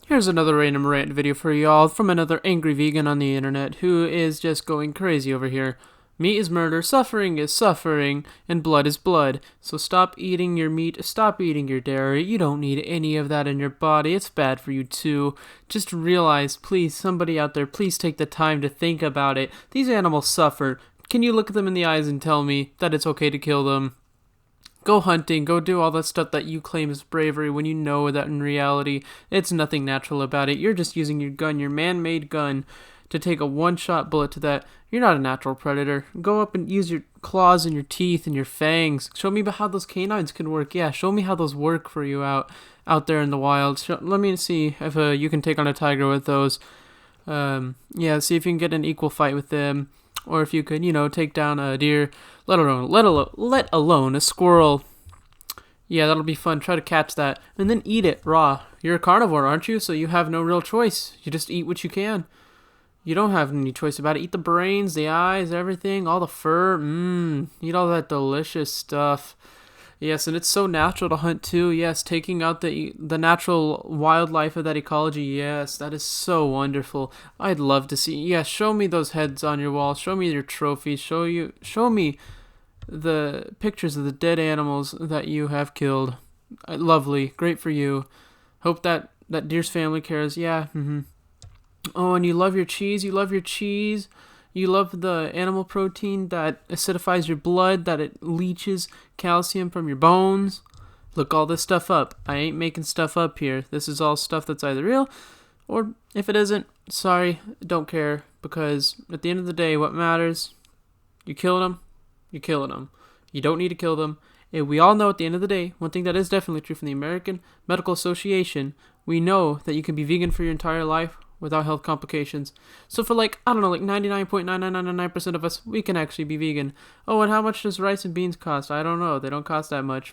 Here's another random rant video for y'all from another angry vegan on the internet who is just going crazy over here. Meat is murder, suffering is suffering, and blood is blood. So stop eating your meat, stop eating your dairy. You don't need any of that in your body. It's bad for you too. Just realize, please, somebody out there, please take the time to think about it. These animals suffer. Can you look at them in the eyes and tell me that it's okay to kill them? Go hunting, go do all that stuff that you claim is bravery when you know that in reality, it's nothing natural about it. You're just using your gun, your man-made gun, to take a one-shot bullet to that. You're not a natural predator. Go up and use your claws and your teeth and your fangs. Show me how those canines can work. Yeah, show me how those work for you out there in the wild. Let me see if you can take on a tiger with those. Yeah, see if you can get an equal fight with them. Or if you could, take down a deer, let alone a squirrel. Yeah, that'll be fun. Try to catch that. And then eat it raw. You're a carnivore, aren't you? So you have no real choice. You just eat what you can. You don't have any choice about it. Eat the brains, the eyes, everything, all the fur. Eat all that delicious stuff. Yes, and it's so natural to hunt too. Yes, taking out the natural wildlife of that ecology. Yes, that is so wonderful. I'd love to see. Yes, show me those heads on your wall. Show me your trophies. Show me the pictures of the dead animals that you have killed. Lovely, great for you. Hope that deer's family cares. Yeah. Oh, and you love your cheese. You love your cheese. You love the animal protein that acidifies your blood, that it leaches calcium from your bones. Look all this stuff up. I ain't making stuff up here. This is all stuff that's either real, or if it isn't, sorry, don't care. Because at the end of the day, what matters, you're killing them. You don't need to kill them. And we all know at the end of the day, one thing that is definitely true from the American Medical Association, we know that you can be vegan for your entire life without health complications. So for 99.9999% of us, we can actually be vegan. Oh, and how much does rice and beans cost? I don't know. They don't cost that much.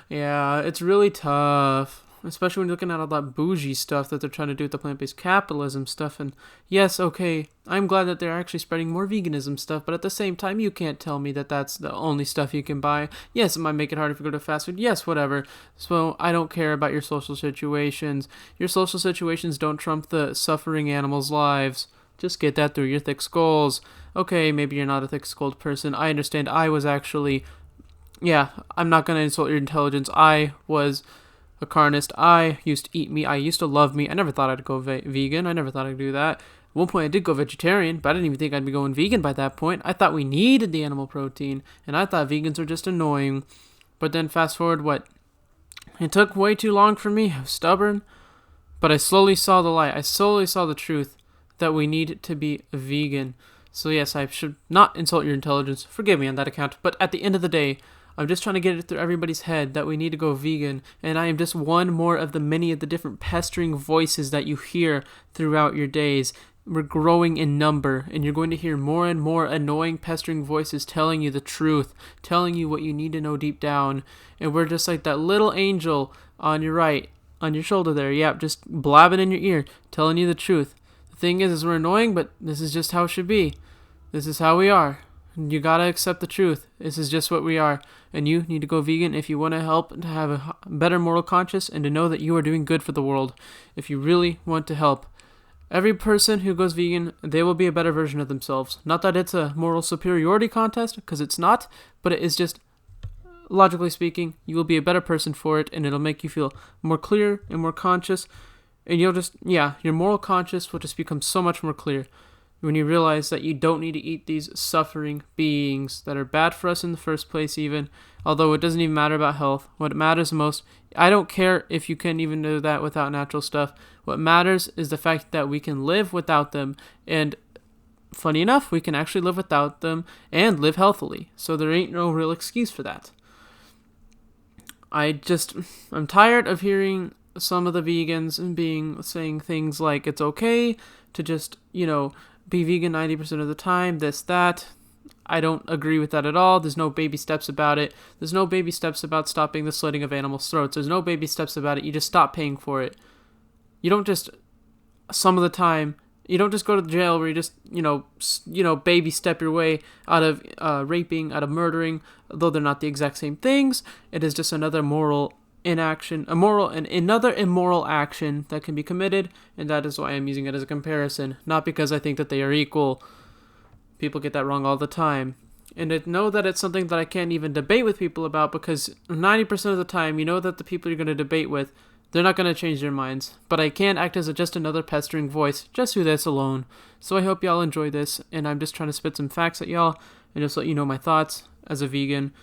Yeah, it's really tough. Especially when you're looking at all that bougie stuff that they're trying to do with the plant-based capitalism stuff. And yes, okay, I'm glad that they're actually spreading more veganism stuff, but at the same time, you can't tell me that that's the only stuff you can buy. Yes, it might make it hard if you go to fast food. Yes, whatever. So I don't care about your social situations. Your social situations don't trump the suffering animals' lives. Just get that through your thick skulls. Okay, maybe you're not a thick-skulled person. I understand. I was actually... Yeah, I'm not going to insult your intelligence. I was a carnist. I used to eat meat. I used to love meat. I never thought I'd go vegan. I never thought I'd do that. At one point, I did go vegetarian, but I didn't even think I'd be going vegan by that point. I thought we needed the animal protein, and I thought vegans were just annoying. But then fast forward, what? It took way too long for me. I was stubborn, but I slowly saw the light. I slowly saw the truth that we need to be vegan. So yes, I should not insult your intelligence. Forgive me on that account. But at the end of the day, I'm just trying to get it through everybody's head that we need to go vegan, and I am just one more of the many of the different pestering voices that you hear throughout your days. We're growing in number, and you're going to hear more and more annoying, pestering voices telling you the truth, telling you what you need to know deep down, and we're just like that little angel on your right, on your shoulder there, just blabbing in your ear, telling you the truth. The thing is we're annoying, but this is just how it should be. This is how we are. You gotta accept the truth. This is just what we are. And you need to go vegan if you want to help to have a better moral conscience and to know that you are doing good for the world. If you really want to help. Every person who goes vegan, they will be a better version of themselves. Not that it's a moral superiority contest, because it's not, but it is just, logically speaking, you will be a better person for it, and it'll make you feel more clear and more conscious. And you'll just, your moral conscience will just become so much more clear when you realize that you don't need to eat these suffering beings that are bad for us in the first place even, although it doesn't even matter about health. What matters most, I don't care if you can even do that without natural stuff. What matters is the fact that we can live without them, and funny enough, we can actually live without them and live healthily, so there ain't no real excuse for that. I'm tired of hearing some of the vegans saying things like it's okay to just, be vegan 90% of the time, this, that. I don't agree with that at all. There's no baby steps about it. There's no baby steps about stopping the slitting of animals' throats. There's no baby steps about it. You just stop paying for it. You don't just, some of the time, you don't just go to the jail where you just, baby step your way out of raping, out of murdering, though they're not the exact same things. It is just another moral inaction, another immoral action that can be committed, and that is why I'm using it as a comparison, not because I think that they are equal. People get that wrong all the time. And I know that it's something that I can't even debate with people about, because 90% of the time, you know that the people you're going to debate with, they're not going to change their minds. But I can't act as just another pestering voice, just through this alone. So I hope y'all enjoy this, and I'm just trying to spit some facts at y'all, and just let you know my thoughts as a vegan.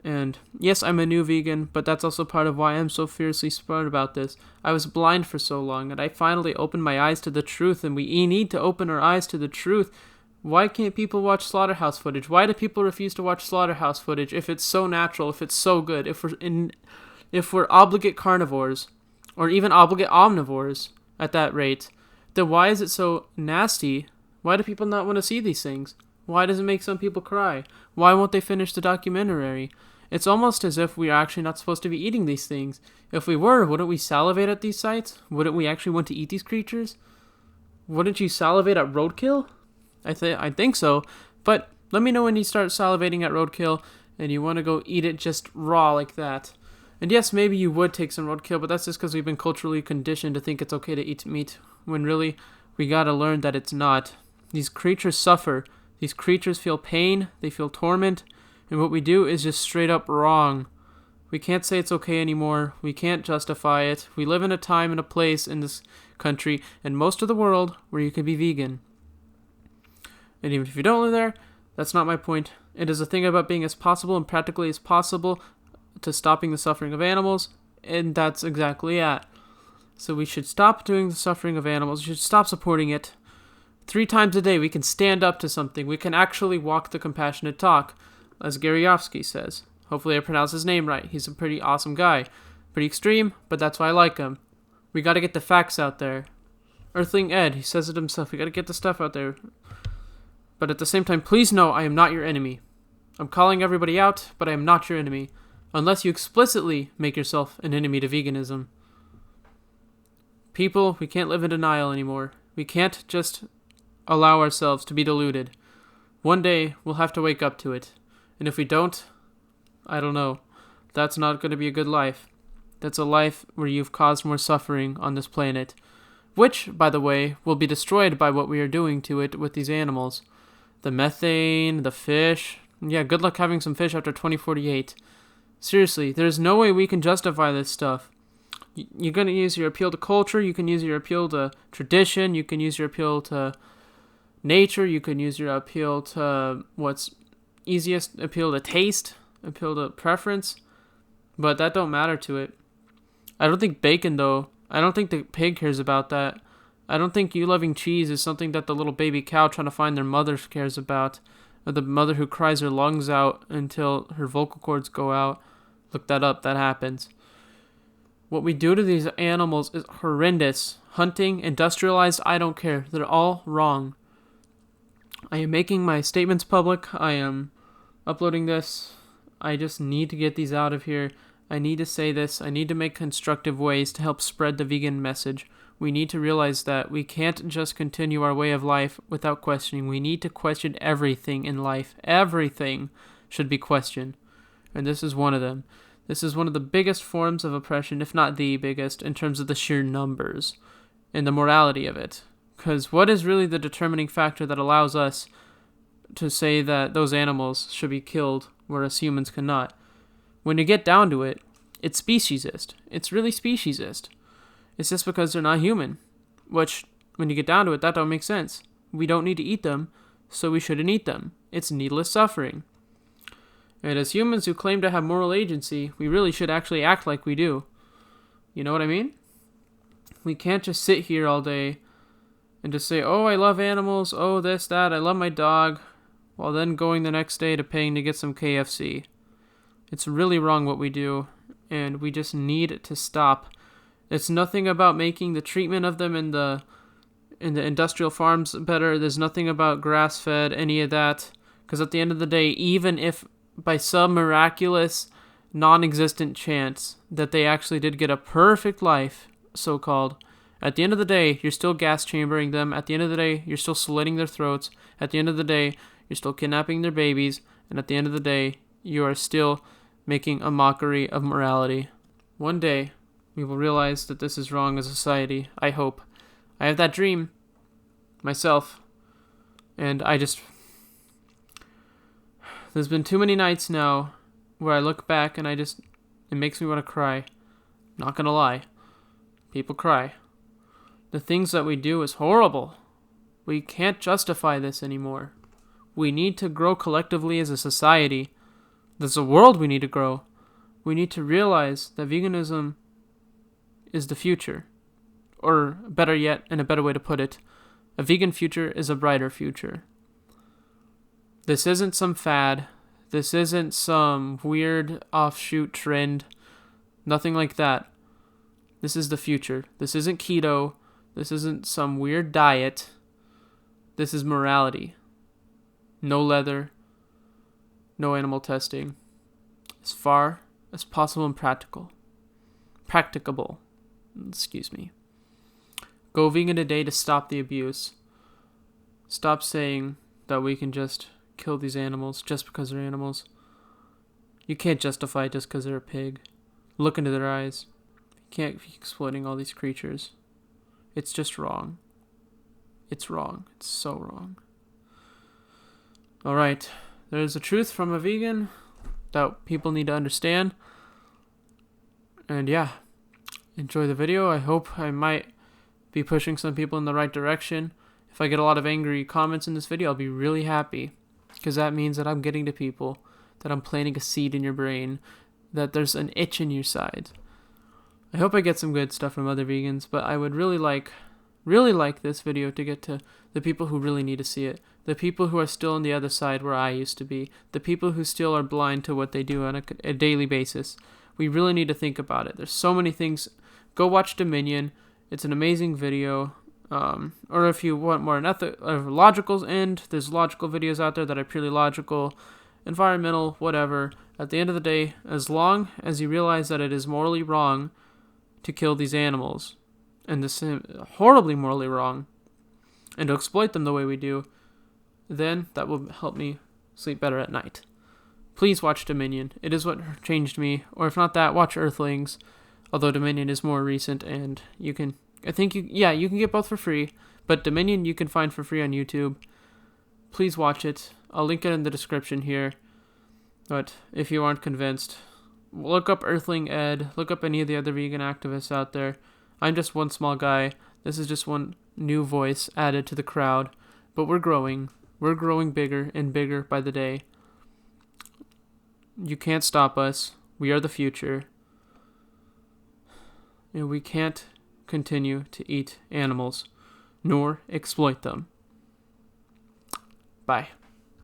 And yes, I'm a new vegan, but that's also part of why I'm so fiercely smart about this. I was blind for so long, and I finally opened my eyes to the truth, and we need to open our eyes to the truth. Why can't people watch slaughterhouse footage? Why do people refuse to watch slaughterhouse footage if it's so natural, if it's so good, if we're obligate carnivores, or even obligate omnivores at that rate, then why is it so nasty? Why do people not want to see these things? Why does it make some people cry? Why won't they finish the documentary? It's almost as if we are actually not supposed to be eating these things. If we were, wouldn't we salivate at these sites? Wouldn't we actually want to eat these creatures? Wouldn't you salivate at roadkill? I think so, but let me know when you start salivating at roadkill and you want to go eat it just raw like that. And yes, maybe you would take some roadkill, but that's just because we've been culturally conditioned to think it's okay to eat meat, when really, we gotta learn that it's not. These creatures suffer. These creatures feel pain, they feel torment, and what we do is just straight up wrong. We can't say it's okay anymore. We can't justify it. We live in a time and a place in this country, and most of the world, where you can be vegan. And even if you don't live there, that's not my point. It is a thing about being as possible and practically as possible to stopping the suffering of animals, and that's exactly it. So we should stop doing the suffering of animals. We should stop supporting it. 3 times a day, we can stand up to something. We can actually walk the compassionate talk, as Garyofsky says. Hopefully I pronounced his name right. He's a pretty awesome guy. Pretty extreme, but that's why I like him. We gotta get the facts out there. Earthling Ed, he says it himself. We gotta get the stuff out there. But at the same time, please know I am not your enemy. I'm calling everybody out, but I am not your enemy. Unless you explicitly make yourself an enemy to veganism. People, we can't live in denial anymore. We can't just allow ourselves to be deluded. One day, we'll have to wake up to it. And if we don't, I don't know. That's not going to be a good life. That's a life where you've caused more suffering on this planet. Which, by the way, will be destroyed by what we are doing to it with these animals. The methane, the fish. Yeah, good luck having some fish after 2048. Seriously, there's no way we can justify this stuff. You're going to use your appeal to culture, you can use your appeal to tradition, you can use your appeal to nature, you can use your appeal to what's easiest, appeal to taste, appeal to preference, but that don't matter to it. I don't think bacon, though, I don't think the pig cares about that. I don't think you loving cheese is something that the little baby cow trying to find their mother cares about, or the mother who cries her lungs out until her vocal cords go out. Look that up, that happens. What we do to these animals is horrendous. Hunting, industrialized, I don't care. They're all wrong. I am making my statements public. I am uploading this. I just need to get these out of here. I need to say this. I need to make constructive ways to help spread the vegan message. We need to realize that we can't just continue our way of life without questioning. We need to question everything in life. Everything should be questioned. And this is one of them. This is one of the biggest forms of oppression, if not the biggest, in terms of the sheer numbers and the morality of it. Because what is really the determining factor that allows us to say that those animals should be killed, whereas humans cannot? When you get down to it, it's speciesist. It's really speciesist. It's just because they're not human. Which, when you get down to it, that don't make sense. We don't need to eat them, so we shouldn't eat them. It's needless suffering. And as humans who claim to have moral agency, we really should actually act like we do. You know what I mean? We can't just sit here all day and just say, oh, I love animals, oh, this, that, I love my dog, while then going the next day to paying to get some KFC. It's really wrong what we do, and we just need to stop. It's nothing about making the treatment of them in the industrial farms better. There's nothing about grass-fed, any of that. Because at the end of the day, even if by some miraculous, non-existent chance that they actually did get a perfect life, so-called, at the end of the day, you're still gas chambering them. At the end of the day, you're still slitting their throats. At the end of the day, you're still kidnapping their babies. And at the end of the day, you are still making a mockery of morality. One day, we will realize that this is wrong as a society. I hope. I have that dream myself. And there's been too many nights now where I look back and it makes me want to cry. Not gonna lie. People cry. The things that we do is horrible. We can't justify this anymore. We need to grow collectively as a society. There's a world we need to grow. We need to realize that veganism is the future. Or better yet, and a better way to put it, a vegan future is a brighter future. This isn't some fad. This isn't some weird offshoot trend. Nothing like that. This is the future. This isn't keto. This isn't some weird diet. This is morality. No leather. No animal testing. As far as possible and practicable. Excuse me. Go vegan today to stop the abuse. Stop saying that we can just kill these animals just because they're animals. You can't justify it just because they're a pig. Look into their eyes. You can't be exploiting all these creatures. It's just wrong. It's wrong. It's so wrong. Alright. There's a truth from a vegan that people need to understand. And yeah. Enjoy the video. I hope I might be pushing some people in the right direction. If I get a lot of angry comments in this video, I'll be really happy. Because that means that I'm getting to people, that I'm planting a seed in your brain, that there's an itch in your side. I hope I get some good stuff from other vegans, but I would really like this video to get to the people who really need to see it. The people who are still on the other side where I used to be. The people who still are blind to what they do on a daily basis. We really need to think about it. There's so many things. Go watch Dominion. It's an amazing video. Or if you want more logical end, there's logical videos out there that are purely logical, environmental, whatever. At the end of the day, as long as you realize that it is morally wrong to kill these animals, and this is horribly morally wrong, and to exploit them the way we do, then that will help me sleep better at night. Please watch Dominion. It is what changed me. Or if not that, watch Earthlings. Although Dominion is more recent, and you can get both for free, but Dominion you can find for free on YouTube. Please watch it. I'll link it in the description here. But if you aren't convinced, look up Earthling Ed. Look up any of the other vegan activists out there. I'm just one small guy. This is just one new voice added to the crowd. But we're growing. We're growing bigger and bigger by the day. You can't stop us. We are the future. And we can't continue to eat animals, nor exploit them. Bye.